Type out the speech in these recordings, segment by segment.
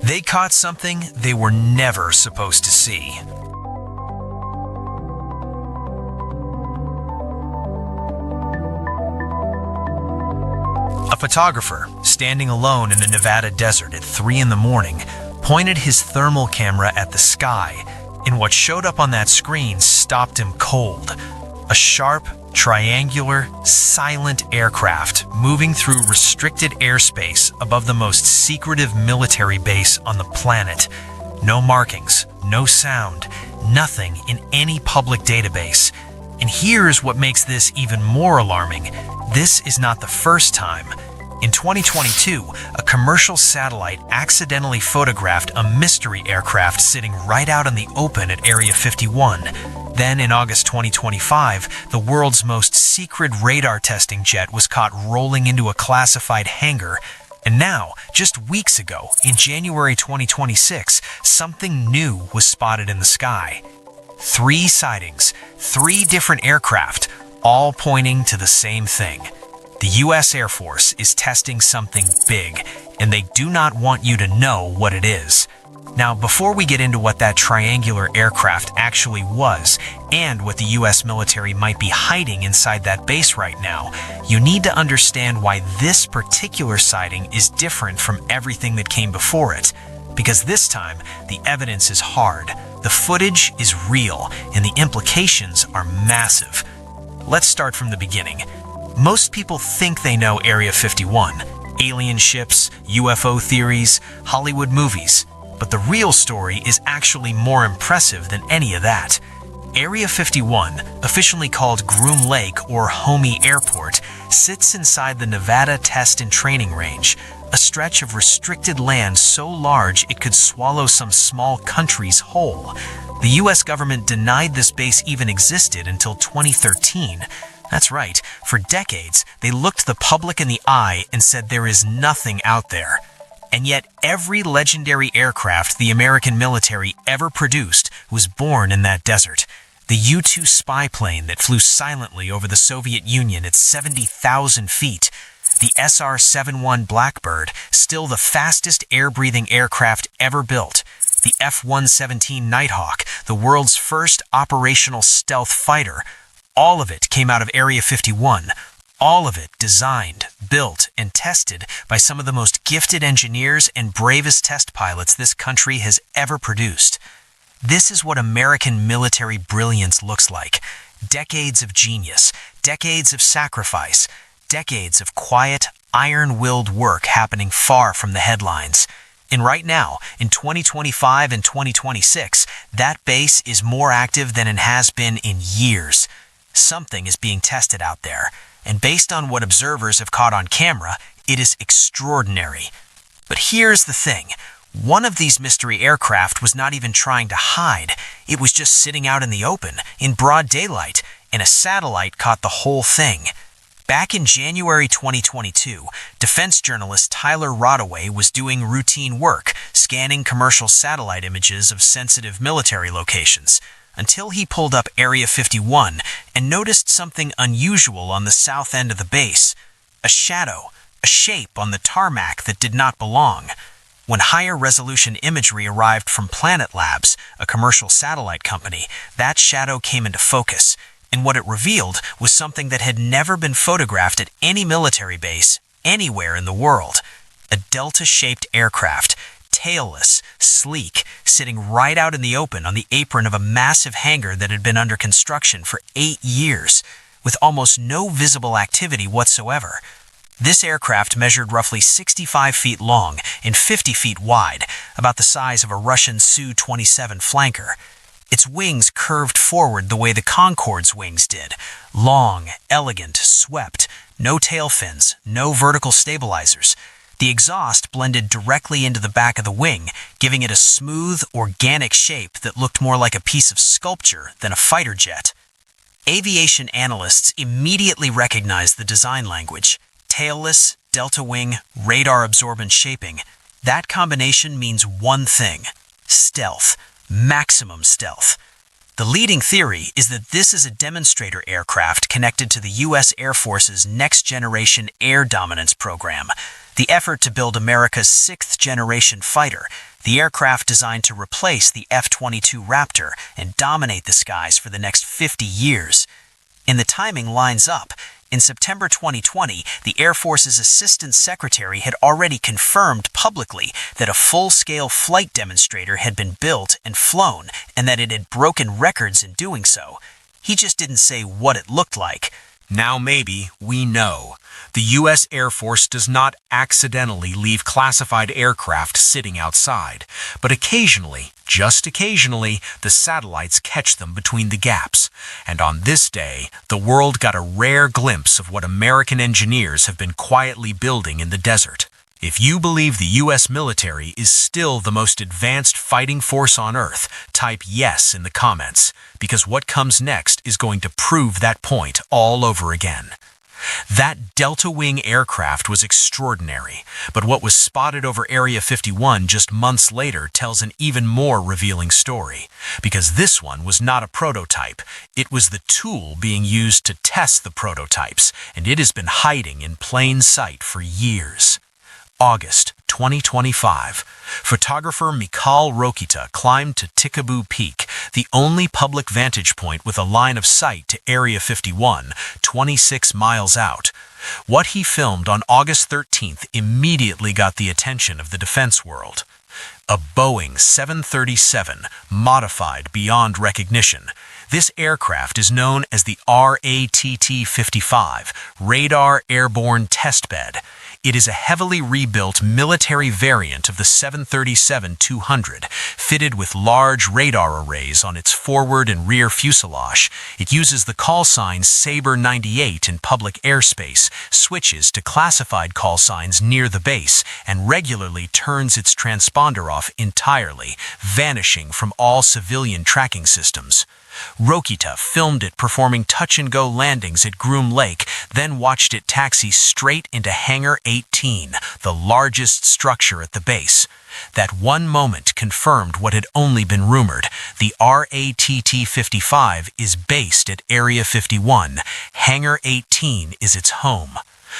They caught something they were never supposed to see. A photographer, standing alone in the Nevada desert at 3 in the morning, pointed his thermal camera at the sky, and what showed up on that screen stopped him cold. A sharp, triangular, silent aircraft moving through restricted airspace above the most secretive military base on the planet. No markings, no sound, nothing in any public database. And here's what makes this even more alarming. This is not the first time. In 2022, a commercial satellite accidentally photographed a mystery aircraft sitting right out in the open at Area 51. Then in August 2025, the world's most secret radar testing jet was caught rolling into a classified hangar. And now, just weeks ago, in January 2026, something new was spotted in the sky. 3 sightings, 3 different aircraft, all pointing to the same thing. The U.S. Air Force is testing something big, and they do not want you to know what it is. Now, before we get into what that triangular aircraft actually was, and what the U.S. military might be hiding inside that base right now, you need to understand why this particular sighting is different from everything that came before it. Because this time, the evidence is hard, the footage is real, and the implications are massive. Let's start from the beginning. Most people think they know Area 51, alien ships, UFO theories, Hollywood movies. But the real story is actually more impressive than any of that. Area 51, officially called Groom Lake or Homey Airport, sits inside the Nevada Test and Training Range, a stretch of restricted land so large it could swallow some small countries whole. The U.S. government denied this base even existed until 2013. That's right, for decades, they looked the public in the eye and said there is nothing out there. And yet, every legendary aircraft the American military ever produced was born in that desert. The U-2 spy plane that flew silently over the Soviet Union at 70,000 feet. The SR-71 Blackbird, still the fastest air-breathing aircraft ever built. The F-117 Nighthawk, the world's first operational stealth fighter. All of it came out of Area 51. All of it designed, built, and tested by some of the most gifted engineers and bravest test pilots this country has ever produced. This is what American military brilliance looks like. Decades of genius, decades of sacrifice, decades of quiet, iron-willed work happening far from the headlines. And right now, in 2025 and 2026, that base is more active than it has been in years. Something is being tested out there, and based on what observers have caught on camera, it is extraordinary. But here's the thing. One of these mystery aircraft was not even trying to hide. It was just sitting out in the open, in broad daylight, and a satellite caught the whole thing. Back in January 2022, defense journalist Tyler Rodaway was doing routine work, scanning commercial satellite images of sensitive military locations, until he pulled up Area 51 and noticed something unusual on the south end of the base. A shadow, a shape on the tarmac that did not belong. When higher resolution imagery arrived from Planet Labs, a commercial satellite company, that shadow came into focus, and what it revealed was something that had never been photographed at any military base anywhere in the world. A delta-shaped aircraft, tailless, sleek, sitting right out in the open on the apron of a massive hangar that had been under construction for 8 years, with almost no visible activity whatsoever. This aircraft measured roughly 65 feet long and 50 feet wide, about the size of a Russian Su-27 flanker. Its wings curved forward the way the Concorde's wings did. Long, elegant, swept, no tail fins, no vertical stabilizers. The exhaust blended directly into the back of the wing, giving it a smooth, organic shape that looked more like a piece of sculpture than a fighter jet. Aviation analysts immediately recognized the design language. Tailless, delta wing, radar-absorbent shaping. That combination means one thing: stealth, maximum stealth. The leading theory is that this is a demonstrator aircraft connected to the U.S. Air Force's Next Generation Air Dominance program. The effort to build America's sixth-generation fighter, the aircraft designed to replace the F-22 Raptor and dominate the skies for the next 50 years. And the timing lines up. In September 2020, the Air Force's Assistant Secretary had already confirmed publicly that a full-scale flight demonstrator had been built and flown, and that it had broken records in doing so. He just didn't say what it looked like. Now maybe we know. The U.S. Air Force does not accidentally leave classified aircraft sitting outside, but occasionally, just occasionally, the satellites catch them between the gaps. And on this day, the world got a rare glimpse of what American engineers have been quietly building in the desert. If you believe the U.S. military is still the most advanced fighting force on Earth, type yes in the comments, because what comes next is going to prove that point all over again. That Delta Wing aircraft was extraordinary, but what was spotted over Area 51 just months later tells an even more revealing story. Because this one was not a prototype, it was the tool being used to test the prototypes, and it has been hiding in plain sight for years. August 2025, photographer Mikhail Rokita climbed to Tikaboo Peak, the only public vantage point with a line of sight to Area 51, 26 miles out. What he filmed on August 13th immediately got the attention of the defense world. A Boeing 737, modified beyond recognition. This aircraft is known as the RATT-55, Radar Airborne Test Bed. It is a heavily rebuilt military variant of the 737-200, fitted with large radar arrays on its forward and rear fuselage. It uses the call sign Sabre 98 in public airspace, switches to classified call signs near the base, and regularly turns its transponder off entirely, vanishing from all civilian tracking systems. Rokita filmed it performing touch-and-go landings at Groom Lake, then watched it taxi straight into Hangar 18, the largest structure at the base. That one moment confirmed what had only been rumored. The RATT-55 is based at Area 51. Hangar 18 is its home.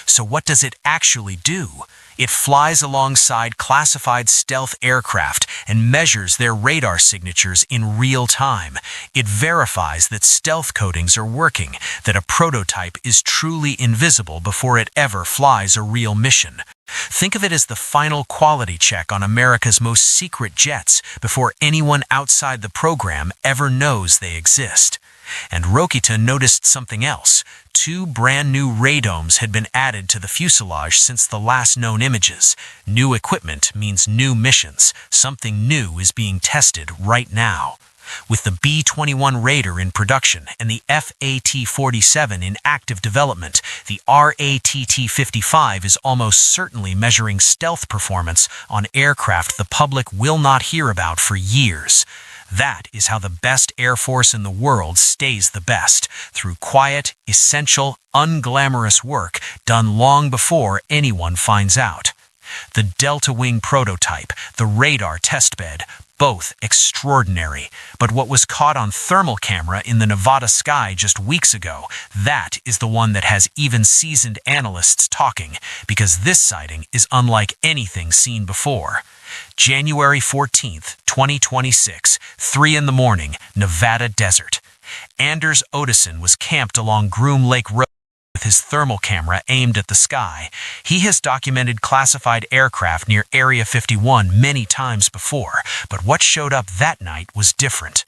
So what does it actually do? It flies alongside classified stealth aircraft and measures their radar signatures in real time. It verifies that stealth coatings are working, that a prototype is truly invisible before it ever flies a real mission. Think of it as the final quality check on America's most secret jets before anyone outside the program ever knows they exist. And Rokita noticed something else. 2 brand new radomes had been added to the fuselage since the last known images. New equipment means new missions. Something new is being tested right now. With the B-21 Raider in production and the FAT-47 in active development, the RATT-55 is almost certainly measuring stealth performance on aircraft the public will not hear about for years. That is how the best Air Force in the world stays the best, through quiet, essential, unglamorous work done long before anyone finds out. The Delta Wing prototype, the radar testbed, both extraordinary. But what was caught on thermal camera in the Nevada sky just weeks ago, that is the one that has even seasoned analysts talking, because this sighting is unlike anything seen before. January 14th, 2026, 3 in the morning, Nevada desert. Anders Odison was camped along Groom Lake Road with his thermal camera aimed at the sky. He has documented classified aircraft near Area 51 many times before, but what showed up that night was different.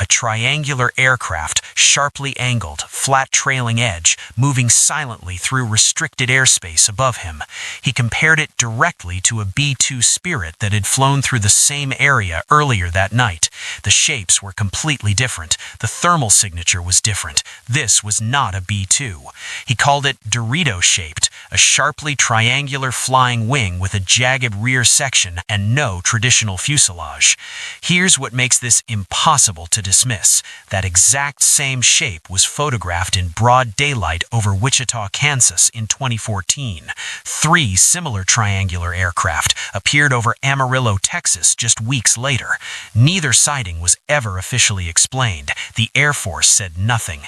A triangular aircraft, sharply angled, flat trailing edge, moving silently through restricted airspace above him. He compared it directly to a B-2 Spirit that had flown through the same area earlier that night. The shapes were completely different. The thermal signature was different. This was not a B-2. He called it Dorito-shaped, a sharply triangular flying wing with a jagged rear section and no traditional fuselage. Here's what makes this impossible impossible to dismiss. That exact same shape was photographed in broad daylight over Wichita, Kansas in 2014. 3 similar triangular aircraft appeared over Amarillo, Texas just weeks later. Neither sighting was ever officially explained. The Air Force said nothing.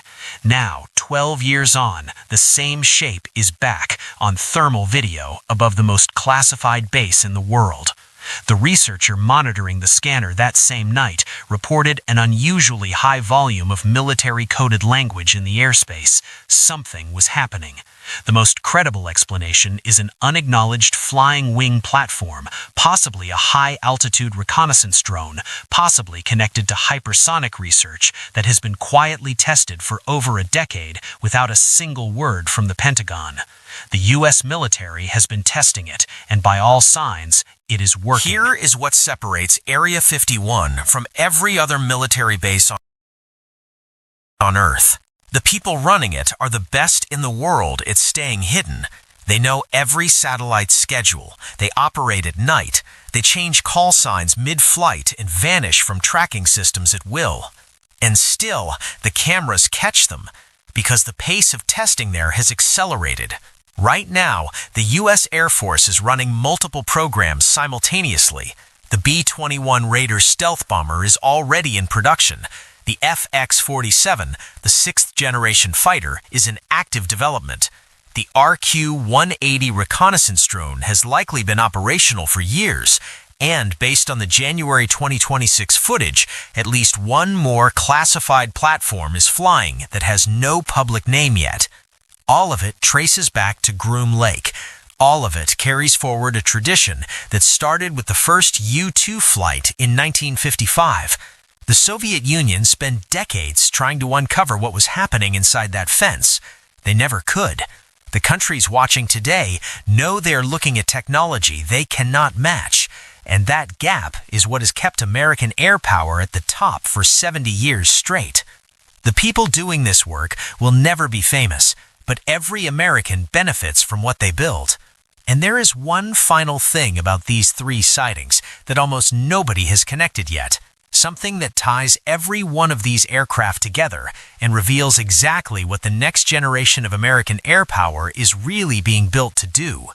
Now, 12 years on, the same shape is back on thermal video above the most classified base in the world. The researcher monitoring the scanner that same night reported an unusually high volume of military-coded language in the airspace. Something was happening. The most credible explanation is an unacknowledged flying wing platform, possibly a high-altitude reconnaissance drone, possibly connected to hypersonic research that has been quietly tested for over a decade without a single word from the Pentagon. The U.S. military has been testing it, and by all signs, it is working. Here is what separates Area 51 from every other military base on Earth. The people running it are the best in the world at staying hidden. They know every satellite's schedule. They operate at night. They change call signs mid-flight and vanish from tracking systems at will. And still, the cameras catch them because the pace of testing there has accelerated. Right now, the U.S. Air Force is running multiple programs simultaneously. The B-21 Raider stealth bomber is already in production. The FX-47, the 6th-generation fighter, is in active development. The RQ-180 reconnaissance drone has likely been operational for years, and based on the January 2026 footage, at least one more classified platform is flying that has no public name yet. All of it traces back to Groom Lake. All of it carries forward a tradition that started with the first U-2 flight in 1955. The Soviet Union spent decades trying to uncover what was happening inside that fence. They never could. The countries watching today know they're looking at technology they cannot match, and that gap is what has kept American air power at the top for 70 years straight. The people doing this work will never be famous, but every American benefits from what they build. And there is one final thing about these 3 sightings that almost nobody has connected yet. Something that ties every one of these aircraft together and reveals exactly what the next generation of American air power is really being built to do.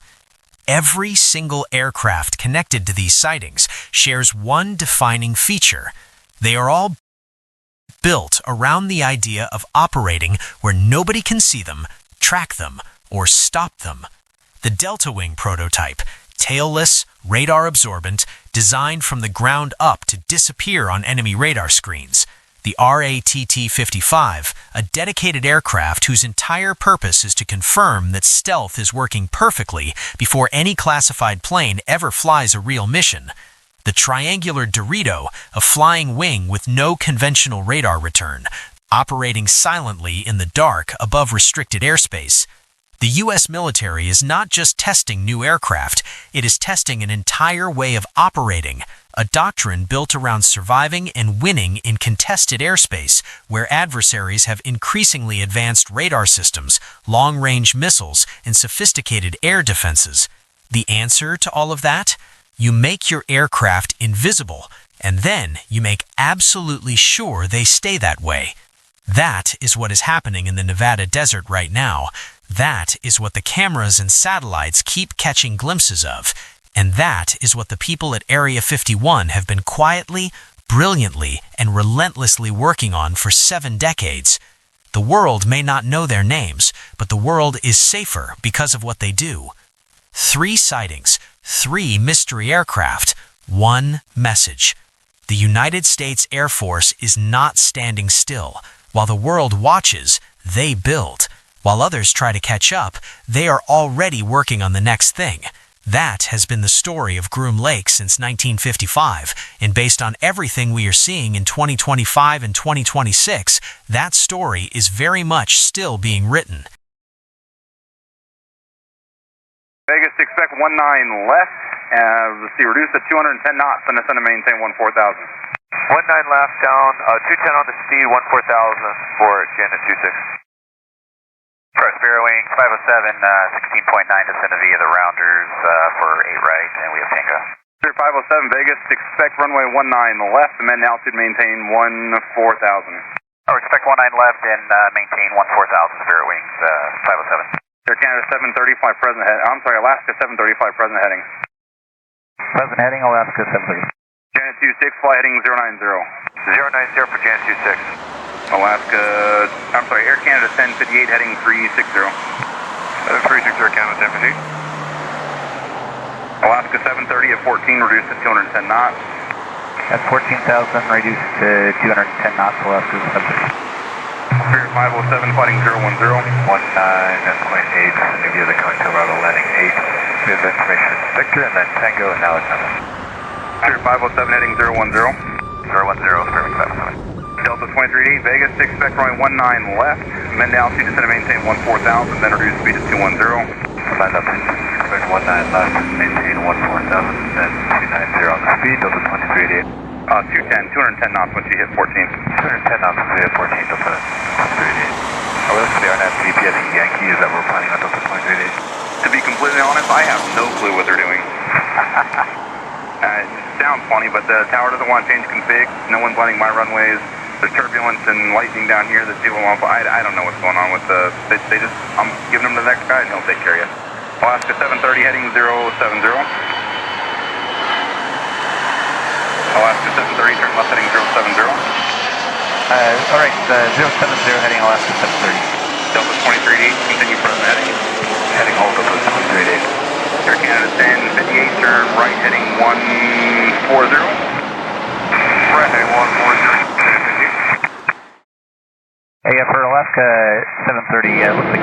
Every single aircraft connected to these sightings shares one defining feature. They are all built around the idea of operating where nobody can see them, track them, or stop them. The Delta Wing prototype, tailless, radar absorbent, designed from the ground up to disappear on enemy radar screens. The RATT-55, a dedicated aircraft whose entire purpose is to confirm that stealth is working perfectly before any classified plane ever flies a real mission. The triangular Dorito, a flying wing with no conventional radar return, operating silently in the dark above restricted airspace. The U.S. military is not just testing new aircraft, it is testing an entire way of operating, a doctrine built around surviving and winning in contested airspace, where adversaries have increasingly advanced radar systems, long-range missiles, and sophisticated air defenses. The answer to all of that? You make your aircraft invisible, and then you make absolutely sure they stay that way. That is what is happening in the Nevada desert right now. That is what the cameras and satellites keep catching glimpses of. And that is what the people at Area 51 have been quietly, brilliantly, and relentlessly working on for 7 decades. The world may not know their names, but the world is safer because of what they do. 3 sightings, 3 mystery aircraft, 1 message. The United States Air Force is not standing still. While the world watches, they build. While others try to catch up, they are already working on the next thing. That has been the story of Groom Lake since 1955, and based on everything we are seeing in 2025 and 2026, that story is very much still being written. Vegas, expect 19 left, let's see, reduce to 210 knots, and ascend to maintain 14,000. 19 left, down, 210 on the speed, 14,000 for Janet 26. Press fair wing, 507, 16.9 descend to via the rounders for 8 right, and we have Tango. Clear 507 Vegas, expect runway 19 left, amend altitude, maintain 14,000. Oh, expect 19 left and maintain 14,000 Spirit Wings, 507. Air Canada 730, fly present head. I'm sorry, Alaska 735, present heading. Present heading, Alaska 730. Janet 26, fly heading 090. 090 for Janet 26. Alaska, I'm sorry, Air Canada 1058, heading 360. 360 Canada 1058. Alaska 730 at 14, reduced to 210 knots. At 14,000, reduced to 210 knots, Alaska 730. Spirit 507, fighting 010. 19.8, India, the coming to Route landing 8. We have information Victor and then Tango, and now it's nothing. Spirit 507, heading 010. 010, Spirit 507. Delta 2388, Vegas, expect runway 19 left, amend altitude, descend and maintain 14,000, then reduce speed to 210. Command up, expect 19 left, maintain 14,000, then 290 on the speed, Delta 2388. 210 knots once you hit 14. 210 knots once we hit 14, Delta 2388. Oh, this is the RNAV GPS Yankee, is that we're planning on Delta 2388? To be completely honest, I have no clue what they're doing. It sounds funny, but the tower doesn't want to change config. No one's letting my runways. There's turbulence and lightning down here that people want. I don't know what's going on with the. They just. I'm giving them to the next guy and he'll take care of you. Alaska 730 heading 070. Alaska 730, turn left heading 070. Alright, 070 heading Alaska 730. Delta 2388, continue present heading. Heading hold Delta 2388. Air Canada 1058, turn right heading 140. Right heading 140. Hey, for Alaska 730, looks like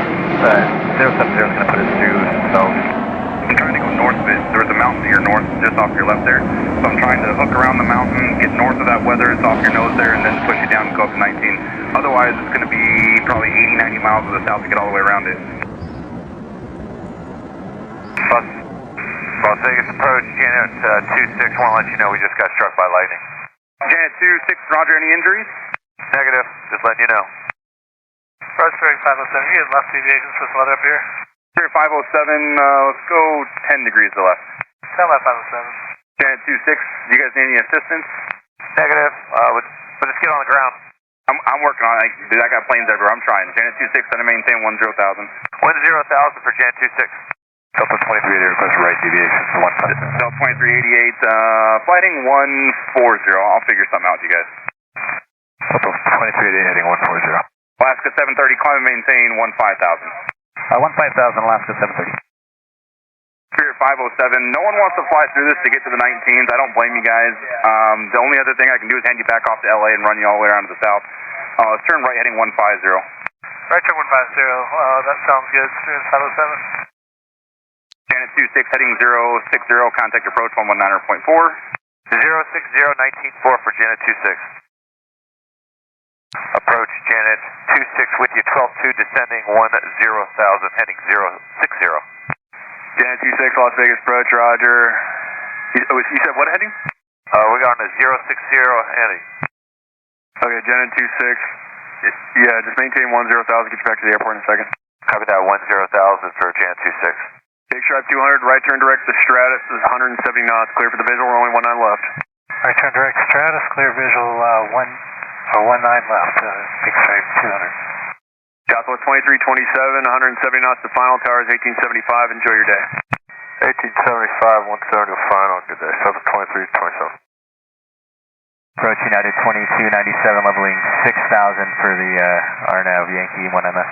070 is going to put us through themselves. I'm trying to go north of it. There was a mountain to your north, just off your left there. So I'm trying to hook around the mountain, get north of that weather, it's off your nose there, and then push you down and go up to 19. Otherwise, it's going to be probably 80, 90 miles to the south to get all the way around it. Las Vegas approach, Janet 26, want to let you know we just got struck by lightning. Janet 26, roger, any injuries? Negative, just letting you know. Roger, Spirit 507, you get left deviations for this weather up here? Spirit 507, let's go 10 degrees to the left. Stand by 507. Janet 26, do you guys need any assistance? Negative, but just get on the ground. I'm working on it. Dude, I got planes everywhere. I'm trying. Janet 26, send to maintain 10,000. 10,000 for Janet 26. Delta 2388, request right deviation for 157. Delta 2388, flighting 140. I'll figure something out, you guys. Delta 2388 heading 140. Alaska 730, climb and maintain 15,000. 15,000 Alaska 730. Spirit 507, no one wants to fly through this to get to the 19s. I don't blame you guys. The only other thing I can do is hand you back off to LA and run you all the way around to the south. Let's turn right heading 150. Right turn 150, that sounds good. Spirit 507. Janet 26 heading 060, contact approach 119.4. 060, 19.4 for Janet 26. Approach Janet 26 with you, 12-2, descending 10,000, heading 060. Janet 26, Las Vegas approach, roger. You said what heading? We're going to 060, heading. Okay, Janet 26. Yeah, just maintain 10,000, get you back to the airport in a second. Copy that, 10,000 for Janet 26. Take stripe 200, right turn direct to Stratus, is 170 knots, clear for the visual, we're only 19 left. Right turn direct to Stratus, clear visual 19 left, big stripe 200. Southwest 2327, 170 knots to final, tower is 1875, enjoy your day. 1875, 170 to final, good day. Southwest 2327. Approach United 2297, leveling 6,000 for the RNAV Yankee 1MS.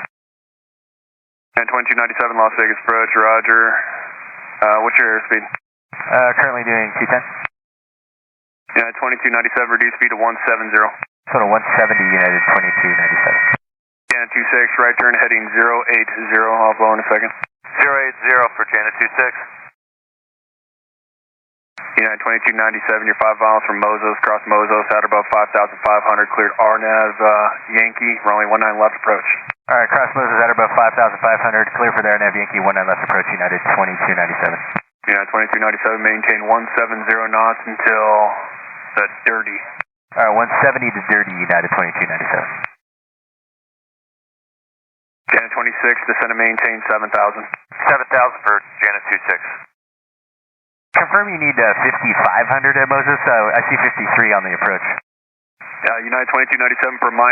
And 2297, Las Vegas approach, roger. What's your airspeed? Currently doing 210. Yeah, 2297, reduce speed to 170. Total 170, United 2297. Janet 26, right turn heading 080, I'll blow in a second. 080 for Janet 26. United 2297, you're 5 miles from Mozos, cross Mozos, out above 5,500, cleared RNAV Yankee, runway 19 left approach. Alright, cross Moses at above 5,500, clear for the RNAV Yankee 19 left approach, United 2297. United 2297, maintain 170 knots until the dirty. Alright, 170 to dirty, United 2297. Janet 26, descend and maintain 7,000. 7,000 for Janet 26. confirm you need 5500 at Moses. I see 53 on the approach. United 2297 for mine.